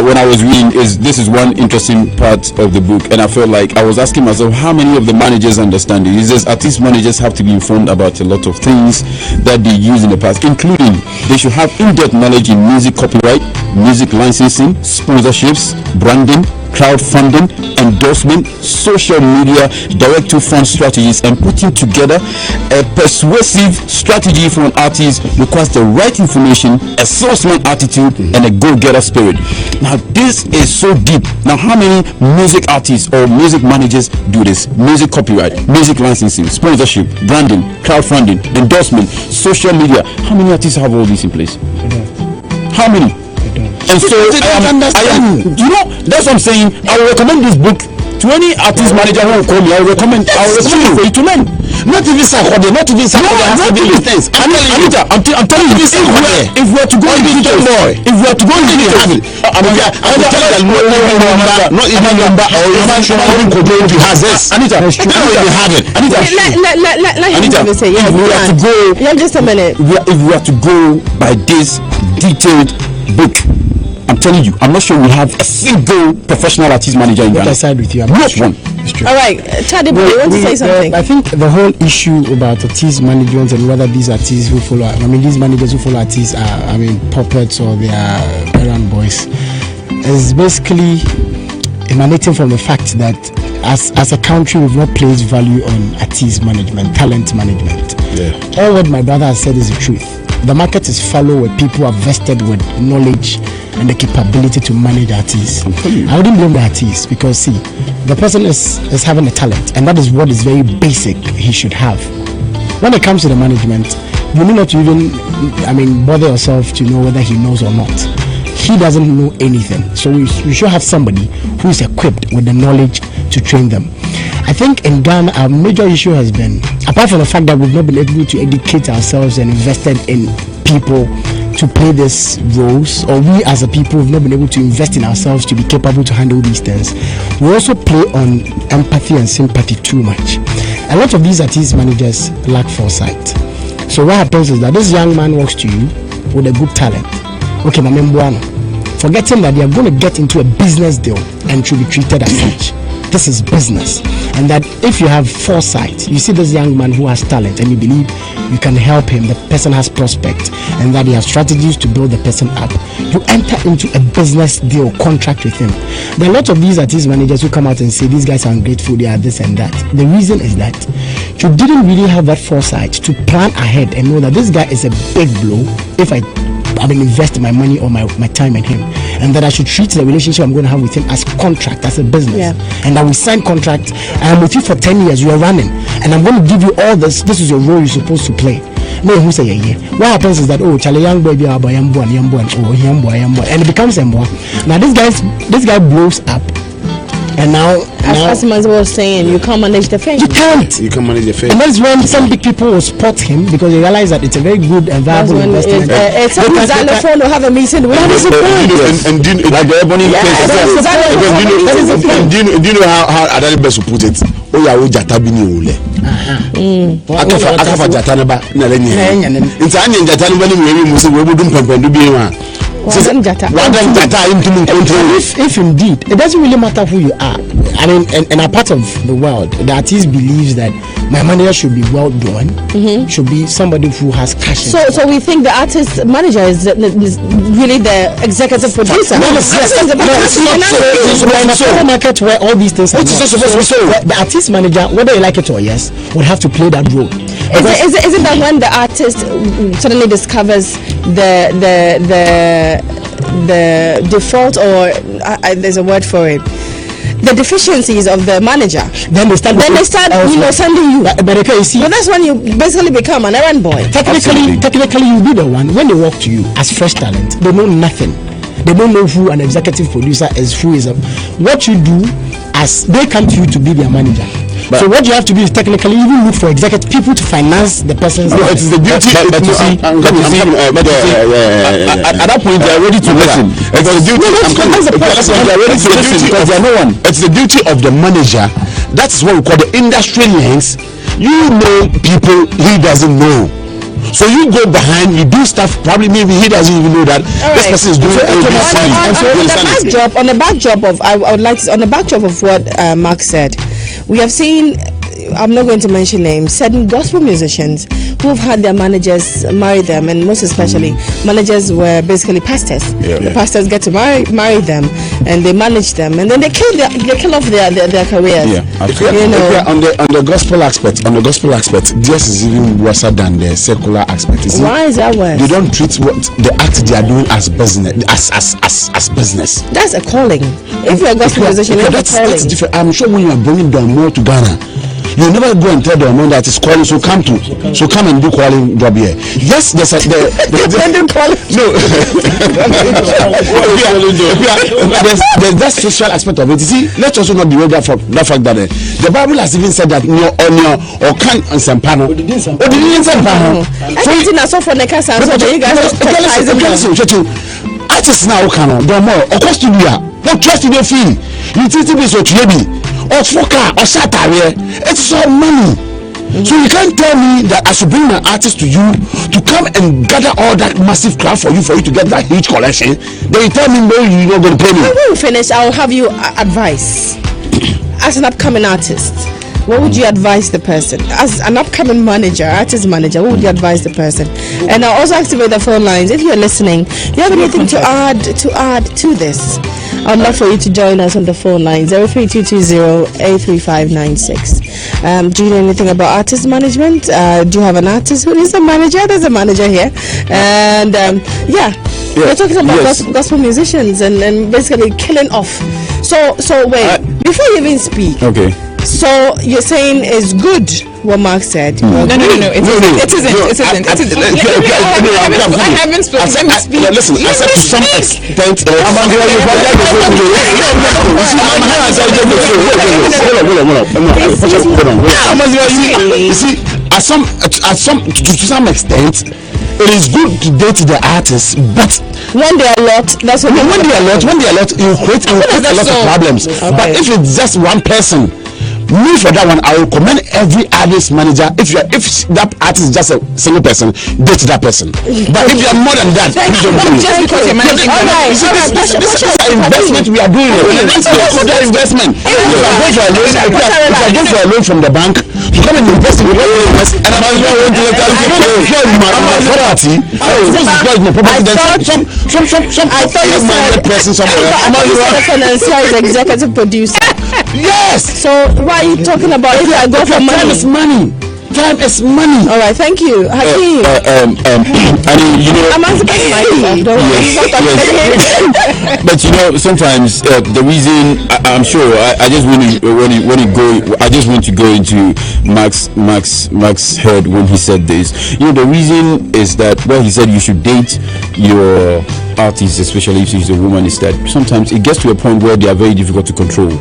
when I was reading this is one interesting part of the book, and I felt like I was asking myself how many of the managers understand it. He says artist managers have to be informed about a lot of things that they use in the past, including they should have in-depth knowledge in music copyright, music licensing, sponsorships, branding, crowdfunding, endorsement, social media, direct-to-fund strategies, and putting together a persuasive strategy for an artist requires the right information, a salesman attitude, and a go-getter spirit. Now, this is so deep. Now, how many music artists or music managers do this? Music copyright, music licensing, sponsorship, branding, crowdfunding, endorsement, social media. How many artists have all this in place? How many? And so that's what I'm saying. I will recommend this book to any artist manager who will call me. I will recommend it for you to learn. Not even Saturday, not even Saturday. Anita, I'm telling you, if we are to go into the boy, if we are to go into the habit, not even number or even control to has this. Anita, if we are to go, just a minute. If we are to go by this detailed book, I'm telling you, I'm not sure we have a single professional artist manager in Ghana. I side with you. Not one. All right, Tadi, you want to say something? I think the whole issue about artist management and whether these artists who follow, these managers who follow artists are, puppets or they are errand boys, is basically emanating from the fact that as a country we've not placed value on artist management, talent management. Yeah. All what my brother has said is the truth. The market is fallow where people are vested with knowledge and the capability to manage artists. I wouldn't blame the artist because see, the person is having a talent, and that is what is very basic he should have. When it comes to the management, you need not to even bother yourself to know whether he knows or not. He doesn't know anything, so we should have somebody who is equipped with the knowledge to train them. I think in Ghana our major issue has been, apart from the fact that we've not been able to educate ourselves and invested in people to play these roles, or we as a people have not been able to invest in ourselves to be capable to handle these things. We also play on empathy and sympathy too much. A lot of these artist managers lack foresight. So what happens is that this young man walks to you with a good talent. Okay, forgetting that they are going to get into a business deal and should be treated as such. This is business, and that if you have foresight, you see this young man who has talent and you believe you can help him, the person has prospect, and that he has strategies to build the person up, you enter into a business deal contract with him. There are a lot of these artist managers who come out and say these guys are ungrateful, they are this and that. The reason is that you didn't really have that foresight to plan ahead and know that this guy is a big blow if I invest my money or my time in him, and that I should treat the relationship I'm going to have with him as contract, as a business, and that we sign contract. I am with you for 10 years, you are running, and I'm going to give you all this. This is your role you're supposed to play. No, who say yeah. What happens is that Charlie young boy be about young boy, and it becomes a boy. Now this guy blows up. And now as Amanzeba was saying, you can't manage the fame. You can't manage the fame. And that's when some big people will spot him because they realize that it's a very good and viable investment. Someone's on the phone or have a meeting. What is it? And do you know how Adani best will put it? Oh yeah, we jata bini ule. Akafa jata na ba na lenye. Inta anye jata na ba ni wewe musi wewe dum pempendu bi wa. If indeed, it doesn't really matter who you are. I mean, in a part of the world, the artist believes that my manager should be well done, should be somebody who has cash. So we think the artist manager is really the executive producer. In a market where all these things are the artist manager, whether you like it or yes, will have to play that role. Is it that when the artist suddenly discovers the default, or there's a word for it, the deficiencies of the manager, then they start sending you. But okay, you see, but that's when you basically become an errand boy. Technically you'll be the one. When they walk to you as fresh talent, they know nothing. They don't know who an executive producer is, who is what you do as they come to you to be their manager. But so what you have to do is technically even look for executive people to finance the person's. No, it's the duty. At that point, they are ready to listen. It's the duty. It's the duty of the manager. That is what we call the industry lens. You know people he doesn't know. So you go behind, you do stuff. Probably maybe he doesn't even know that this person is doing ABC. On the backdrop of what Mark said, we have seen, I'm not going to mention names, certain gospel musicians who have had their managers marry them, and most especially managers were basically pastors. The pastors get to marry them, and they manage them, and then they kill off their careers. You know, on the gospel aspect, this is even worse than the secular aspect. Why is that worse? They don't treat what the act they are doing as business, as business. That's a calling. If you're a gospel musician, that's different. I'm sure when you are bringing down more to Ghana, you never go and tell the man that is calling, so come and do calling job here. Yes, there's that social aspect of it. You see, let's also not be aware of the fact that the Bible has even said that or can and Sampano. Artists now can more or cost to be not trust in your fee. You think to be so baby or foka or satire. It's all money. So you can't tell me that I should bring my artist to you to come and gather all that massive crowd for you to get that huge collection. Then you tell me no, you're not going to pay me. When we finish, I'll have you advice as an upcoming artist. What would you advise the person? As an upcoming artist manager, what would you advise the person? And I'll also activate the phone lines. If you're listening, do you have anything to add to this? I'd love for you to join us on the phone line 03220-83596. Do you know anything about artist management? Do you have an artist who is a manager? There's a manager here. And we're talking about gospel musicians and basically killing off. So wait, before you even speak. Okay. So you're saying it's good what Mark said? No. It isn't. I haven't spoken. Let me speak. Listen, I said to some extent. You see, to some extent, it is good to date the artists, but when they are a lot, that's what. When they are a lot, you create a lot of problems. But if it's just one person, Me for that one, I will commend every artist manager. If that artist is just a single person, date that person. But if you are more than that, please don't do it. Just because you're managing. This is an investment we are doing. It's an investment. If you are going for a loan from the bank, you come and invest in the business, and I'm not going to let that property. I thought you said person somewhere. Financial is executive producer. Yes. So why are you talking about if I go for money? Time is money. Time is money. All right, thank you, Hakeem. I mean, you know, AMANZEBA but you know, sometimes the reason I'm sure I just want to go into Max's head when he said this. You know, the reason is that he said you should date your artist, especially if she's a woman, is that sometimes it gets to a point where they are very difficult to control.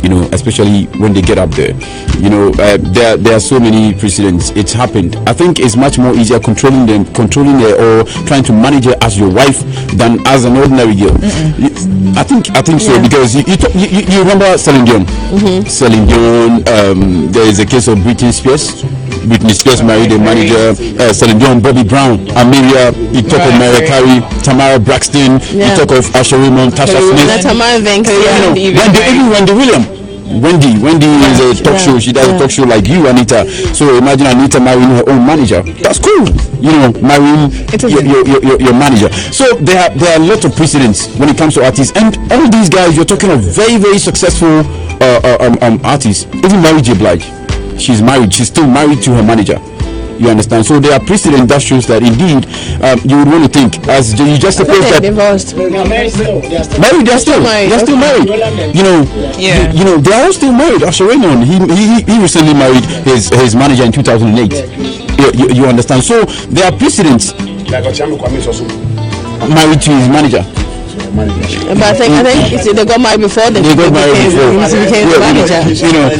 You know, especially when they get up there. You know, there are so many precedents. It's happened. I think it's much more easier controlling her or trying to manage her as your wife than as an ordinary girl. I think so, because you remember Celine Dion. Celine Dion. There is a case of Britney Spears. Britney Spears married a manager, Celine Dion, Bobby Brown, Amelia. You talk of Mariah Carey, Tamara Braxton. You talk of Asha Raymond, Tasha Smith. Wendy Williams. Wendy is a talk show. She does a talk show like you, Anita. So imagine Anita marrying her own manager. That's cool. You know, marrying your manager. So there are a lot of precedents when it comes to artists, and all these guys you're talking of very, very successful artists. Even Mary J. Blige, she's married. She's still married to her manager. You understand? So there are precedent that shows that indeed you would want to think, as you just supposed that divorced. Married, they're still married. You know, they are all still married. Asha Raymond, he recently married his manager in 2008. You understand? So there are precedents. Married to his manager. But I think they got married before they got married before he became the manager. You know,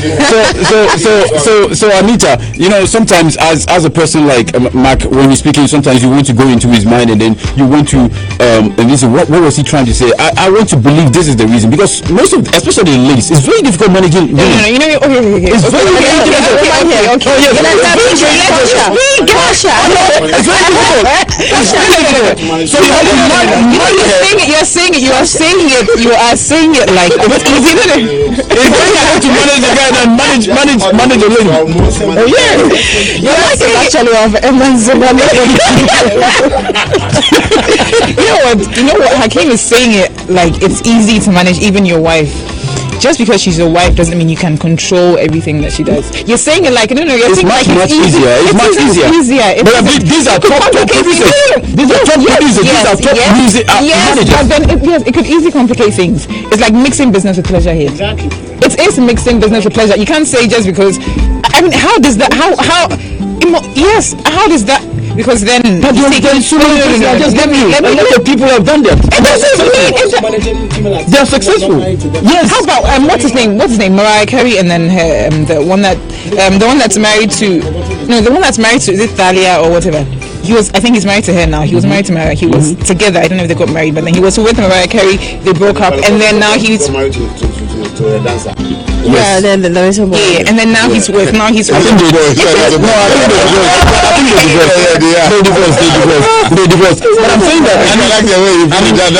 so Anita, you know, sometimes as a person like Mark, when you're speaking, sometimes you want to go into his mind and then you want to and listen. What was he trying to say? I want to believe this is the reason, because most of, especially the ladies, it's very difficult managing women. You know, okay. It's very difficult. So you are saying it like it's easy, isn't it? It's very hard to manage the guy and manage a lady. Oh yeah, you're like actually of AMANZEBA. You know what? Hakeem is saying it like it's easy to manage even your wife. Just because she's your wife doesn't mean you can control everything that she does. You're saying it like you're saying much easier. It's much easier. But these are top producers. These are top producers. These are top music managers. But then it could easily complicate things. It's like mixing business with pleasure here. Exactly. It is mixing business with pleasure. You can't say just because. I mean, how does that? How does that? Because then just let me. A lot of people have done that. They are successful. Yes. How about what's his name? Mariah Carey, and then her, the one that's married to is it Thalia or whatever? I think he's married to her now. He was married to Mariah. He was together. I don't know if they got married, but then he was with Mariah Carey. They broke up, and then now he's married to a dancer. Yeah, then there is a boy. Yeah, and then now he's with. I think they divorced. But I'm saying that. I don't like the way you put that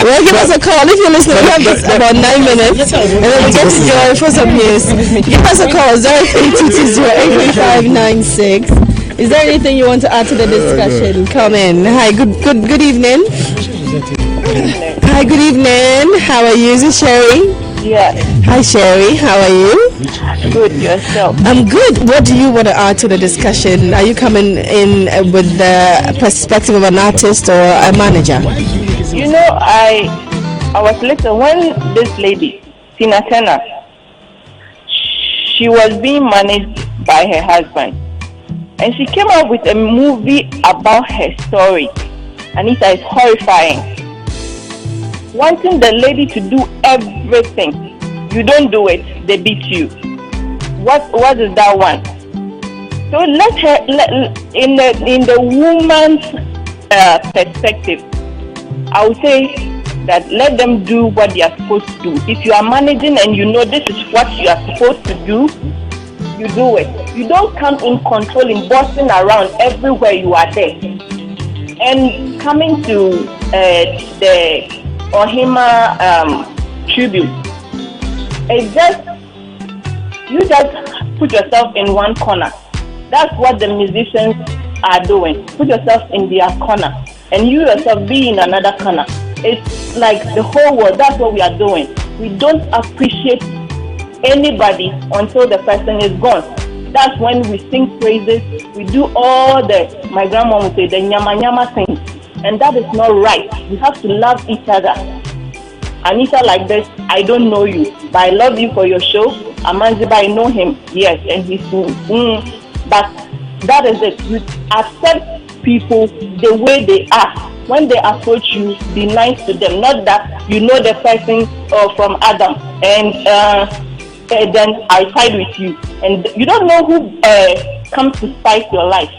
Well, give us a call if you're listening. We have this about 9 minutes, and then we get to Joy for some news. Give us a call 0322083596. Is there anything you want to add to the discussion? Come in. Hi, good evening. Hi, good evening. How are you? Is it Sherry? Yeah. Hi, Sherry. How are you? Good. Yourself? I'm good. What do you want to add to the discussion? Are you coming in with the perspective of an artist or a manager? You know, I was listening when this lady, Tina Turner, she was being managed by her husband, and she came up with a movie about her story. Anita, is horrifying. Wanting the lady to do everything, you don't do it, they beat you. What is that one? So let her in the woman's perspective, I would say that let them do what they are supposed to do. If you are managing and you know this is what you are supposed to do, you do it. You don't come in controlling, bossing around everywhere you are there. And coming to the Ohima tribute, it's just, you just put yourself in one corner. That's what the musicians are doing. Put yourself in their corner and you yourself be in another corner. It's like the whole world. That's what we are doing. We don't appreciate anybody until the person is gone. That's when we sing praises. We do all the, my grandma would say, the nyama nyama things. And that is not right. We have to love each other. Anita like this, I don't know you, but I love you for your show. AMANZEBA, I know him, yes, and he's but that is it. You accept people the way they are. When they approach you, be nice to them. Not that you know the person from Adam and then I side with you. And you don't know who comes to spice your life.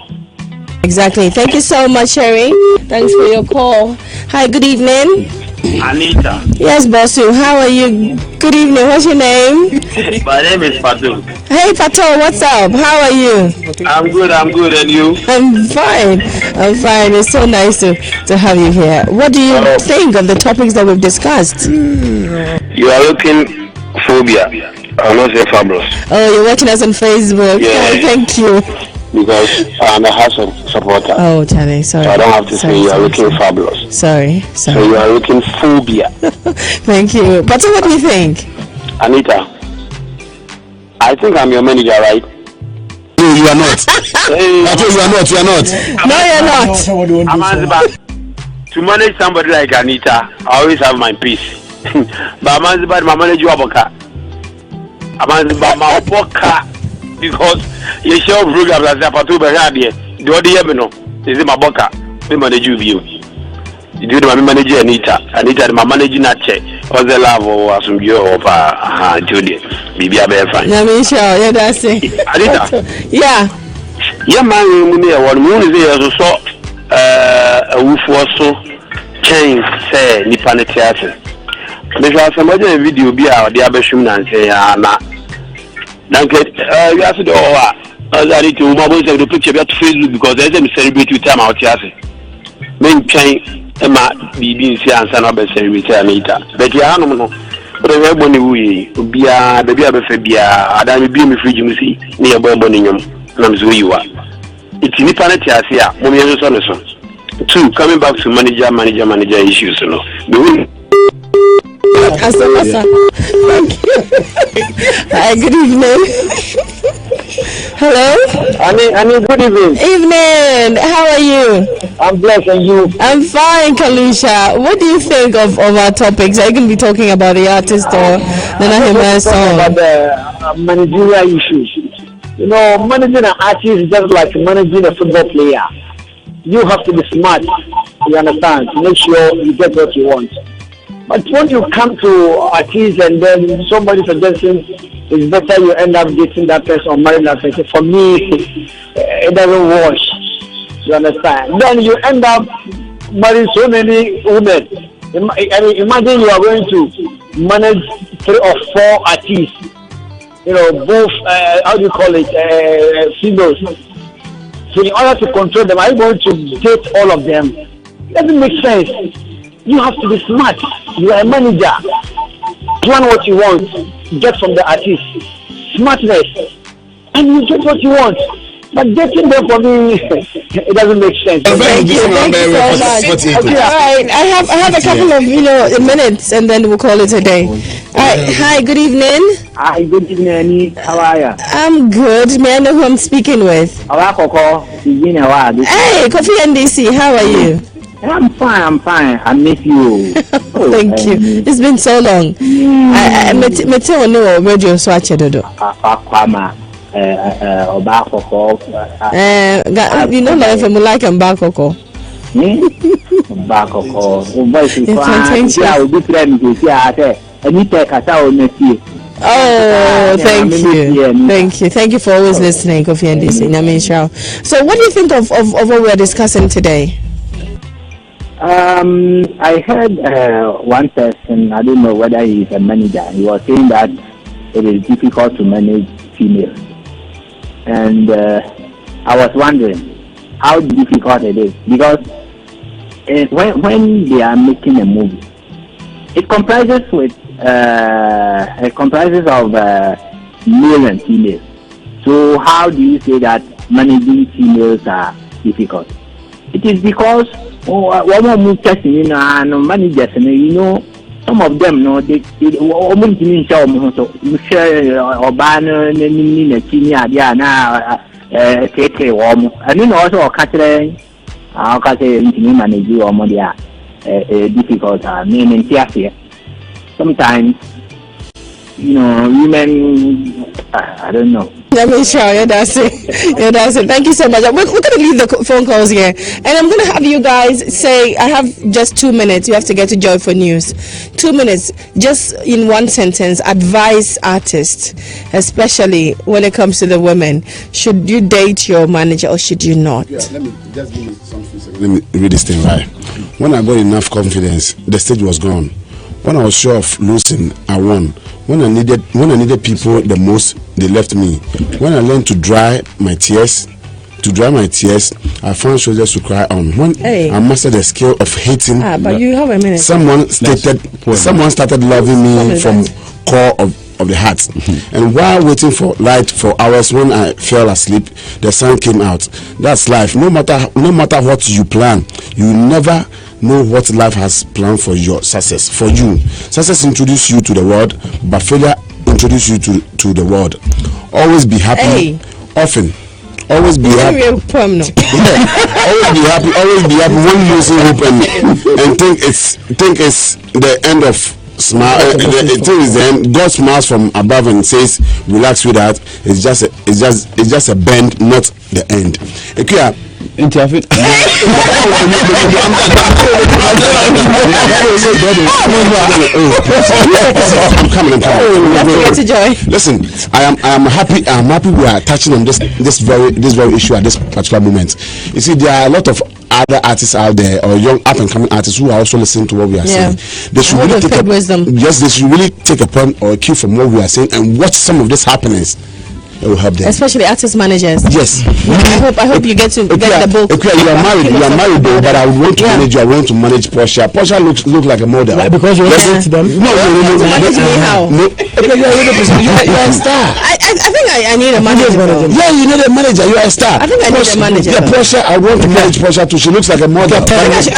Exactly. Thank you so much, Sherry. Thanks for your call. Hi, good evening. Anita. Yes, Bosu. How are you? Good evening. What's your name? My name is Patu. Hey, Pato. What's up? How are you? I'm good. And you? I'm fine. It's so nice to have you here. What do you think of the topics that we've discussed? You are looking phobia. I'm not saying fabulous. Oh, you're watching us on Facebook. Yeah. Thank you. Because I'm a house supporter. Oh, Charlie, sorry. So I don't have to say you are looking fabulous. Sorry. So you are looking phobia. Thank you. But what do you think? Anita, I think I'm your manager, right? No, you are not. You are not. No, you're not. AMANZEBA, to manage somebody like Anita, I always have my peace. But AMANZEBA, my manager, AMANZEBA, my boka. Because you show program as a patu radio, the audio is my boka, we manage you. You do my manager Anita, my managing at check, or the love or some view of Judy. Maybe I bear fine. Yeah, that's it. Anita. Yeah. Yeah, man, one moon is there so a woof also change, say, Nippon theatre. Because somebody video be out the Abeshum and say, you have to do all that. To mobile the picture about Facebook because there's a celebrate with time out here. Men chain Emma BB and San Albert celebrate Anita. But you are no, but everybody will be a baby of a Fabia. I don't be me free music near Bombonium. And I'm so you are. It's in the planet here, Mommy Sonson. Two, coming back to manager issues. The thank you. Hi, good evening. Hello? Annie, good evening. Evening. How are you? I'm blessed, and you? I'm fine, Kalusha. What do you think of our topics? Are you going to be talking about the artist or the Nahima song? About the managerial issues. You know, managing an artist is just like managing a football player. You have to be smart, you understand, to make sure you get what you want. But when you come to artists and then somebody suggesting it's better you end up dating that person or marrying that person, for me, it doesn't wash. You understand? Then you end up marrying so many women. Imagine you are going to manage 3 or 4 artists. You know, both, how do you call it, females. So in order to control them, are you going to date all of them? It doesn't make sense. You have to be smart. You are a manager. Plan what you want. Get from the artist. Smartness. And you get what you want. But dating them for me, it doesn't make sense. Thank you so much. All right, I have a couple of minutes, and then we'll call it a day. Hi, good evening. Hi, good evening, Annie. How are you? I'm good. May I know who I'm speaking with? Hey, Kofi NDC. How are you? I'm fine. I miss you. Thank you. It's been so long. I met you on the radio, so I chatted. You know, if I'm like I'm back, Oko. Oh, thank you. Thank you for always listening, Kofi NDC. So, what do you think of what we're discussing today? I heard one person, I don't know whether he is a manager, he was saying that it is difficult to manage females. And I was wondering how difficult it is, because when they are making a movie, it comprises of male and female. So how do you say that managing females are difficult? It is because one more managers, you know, some of them, no, they almost didn't show me. So you share Obana, Keke, and then also catching. How can I manage you or more difficult? Meaning, sometimes, you know, women, I don't know. Let me show you. That's it. Yeah, that's it. Thank you so much. We're going to leave the phone calls here, and I'm going to have you guys say. I have just 2 minutes. You have to get to Joy for News. 2 minutes, just in one sentence. Advise artists, especially when it comes to the women. Should you date your manager or should you not? Yeah, let me just give me some few seconds. Let me read this thing right. When I got enough confidence, the stage was gone. When I was sure of losing, I won. When I needed people the most, they left me. When I learned to dry my tears, I found shoulders to cry on. When I mastered the skill of hating, but you have a minute. Someone started loving me from core of the heart. And while waiting for light for hours, when I fell asleep, the sun came out. That's life. No matter what you plan, you never know what life has planned for your success. For you, success introduces you to the world, but failure introduces you to the world. Always be happy. Often. Always be happy. Yeah. Always be happy. Always be happy when losing hope and think it's the end of smile. It is the end. God smiles from above and says, "Relax, sweetheart. It's just a bend, not the end." Okay. Interfere. I'm coming. Listen, I am happy. I'm happy we are touching on this very issue at this particular moment. You see, there are a lot of other artists out there, or young up and coming artists who are also listening to what we are saying. They should really take they should really take a point or a cue from what we are saying and watch some of these happenings. It will help them. Especially artist managers. Yes. I hope you get to get the book. Okay, you are married though, but I would want to manage you. I want to manage Portia. Portia looks like a model. Like because you want to them? No. Manage me how? No. You are a star. I think I need a manager. Yeah, you need a manager. You are a star. I think I need a manager. Yeah, Portia, I want to manage Portia too. She looks like a model. I'm going to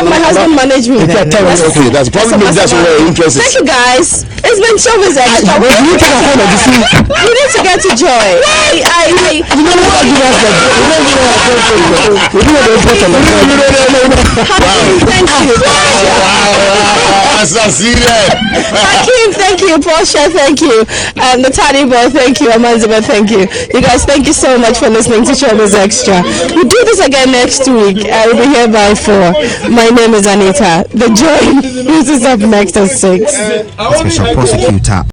have my husband manage me. Okay, that's probably that's what we're interested. Thank you guys. It's been Showbiz Xtra. You need to get to Joy. Thank you. Hakeem, thank you. Portia, thank you. The TADI boy, thank you. AMANZEBA, thank you. You guys, thank you so much for listening to Showbiz Xtra. We'll do this again next week. I will be here by 4. My name is ANITA. The Joy News is up next at 6. Special prosecutor